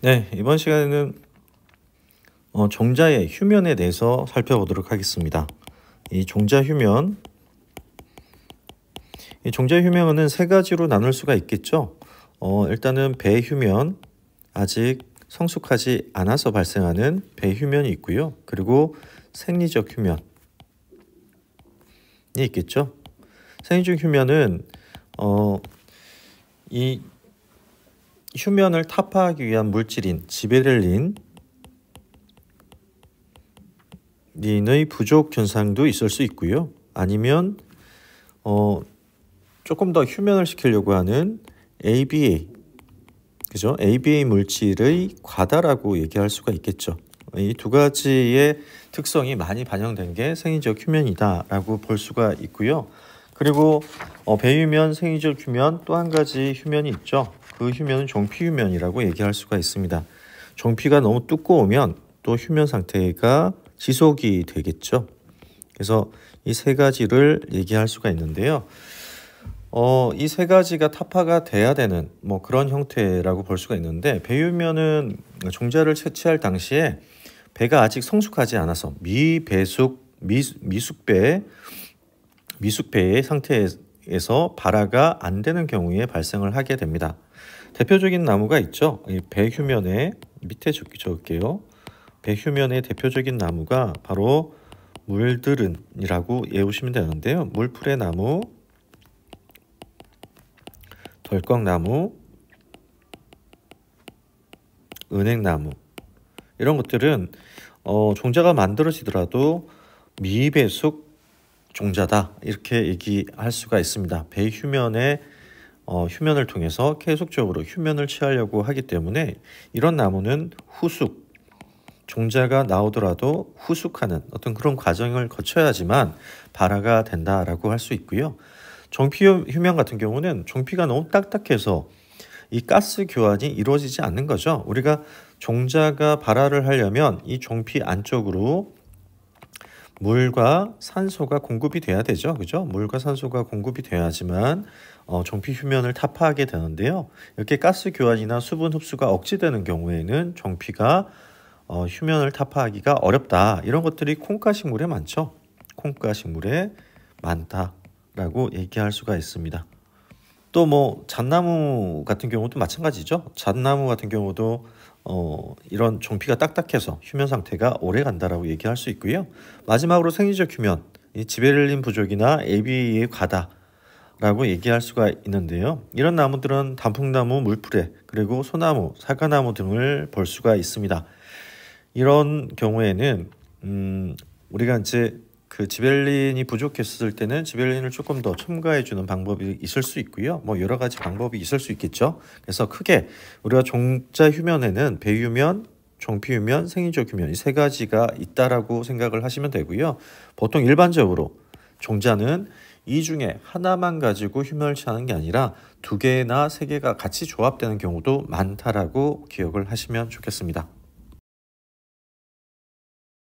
네, 이번 시간에는 종자의 휴면에 대해서 살펴보도록 하겠습니다. 이 종자 휴면, 이 종자 휴면은 세 가지로 나눌 수가 있겠죠. 일단은 배휴면, 아직 성숙하지 않아서 발생하는 배휴면이 있고요. 그리고 생리적 휴면이 있겠죠. 생리적 휴면은 이 휴면을 타파하기 위한 물질인 지베렐린의 부족 현상도 있을 수 있고요. 아니면 조금 더 휴면을 시키려고 하는 ABA, 그죠? ABA 물질의 과다라고 얘기할 수가 있겠죠. 이 두 가지의 특성이 많이 반영된 게 생리적 휴면이다라고 볼 수가 있고요. 그리고 배휴면, 생리적 휴면, 또 한 가지 휴면이 있죠. 그 휴면은 종피 휴면이라고 얘기할 수가 있습니다. 종피가 너무 두꺼우면 또 휴면 상태가 지속이 되겠죠. 그래서 이 세 가지를 얘기할 수가 있는데요. 이 세 가지가 타파가 돼야 되는 그런 형태라고 볼 수가 있는데, 배휴면은 종자를 채취할 당시에 배가 아직 성숙하지 않아서 미숙배의 상태에서 발화가 안 되는 경우에 발생을 하게 됩니다. 대표적인 나무가 있죠. 이 배휴면의 밑에 적을게요. 배휴면의 대표적인 나무가 바로 물들은이라고 외우시면 되는데요. 물풀의 나무, 덜꺽나무, 은행나무, 이런 것들은 종자가 만들어지더라도 미배숙 종자다, 이렇게 얘기할 수가 있습니다. 배휴면의 휴면을 통해서 계속적으로 휴면을 취하려고 하기 때문에 이런 나무는 후숙, 종자가 나오더라도 후숙하는 어떤 그런 과정을 거쳐야지만 발화가 된다라고 할 수 있고요. 종피 휴면 같은 경우는 종피가 너무 딱딱해서 이 가스 교환이 이루어지지 않는 거죠. 우리가 종자가 발화를 하려면 이 종피 안쪽으로 물과 산소가 공급이 돼야 되죠. 그죠? 물과 산소가 공급이 돼야지만 종피 휴면을 타파하게 되는데요. 이렇게 가스 교환이나 수분 흡수가 억제되는 경우에는 종피가 휴면을 타파하기가 어렵다. 이런 것들이 콩가식물에 많죠. 콩가식물에 많다라고 얘기할 수가 있습니다. 또 잣나무 같은 경우도 마찬가지죠. 잣나무 같은 경우도 이런 종피가 딱딱해서 휴면 상태가 오래 간다라고 얘기할 수 있고요. 마지막으로 생리적 휴면, 이 지베렐린 부족이나 ABA의 과다라고 얘기할 수가 있는데요. 이런 나무들은 단풍나무, 물풀에, 그리고 소나무, 사과나무 등을 볼 수가 있습니다. 이런 경우에는 우리가 이제 그 지베렐린이 부족했을 때는 지베렐린을 조금 더 첨가해 주는 방법이 있을 수 있고요. 여러 가지 방법이 있을 수 있겠죠. 그래서 크게 우리가 종자 휴면에는 배휴면, 종피 휴면, 생리적 휴면, 이 세 가지가 있다라고 생각을 하시면 되고요. 보통 일반적으로 종자는 이 중에 하나만 가지고 휴면을 취하는 게 아니라 두 개나 세 개가 같이 조합되는 경우도 많다라고 기억을 하시면 좋겠습니다.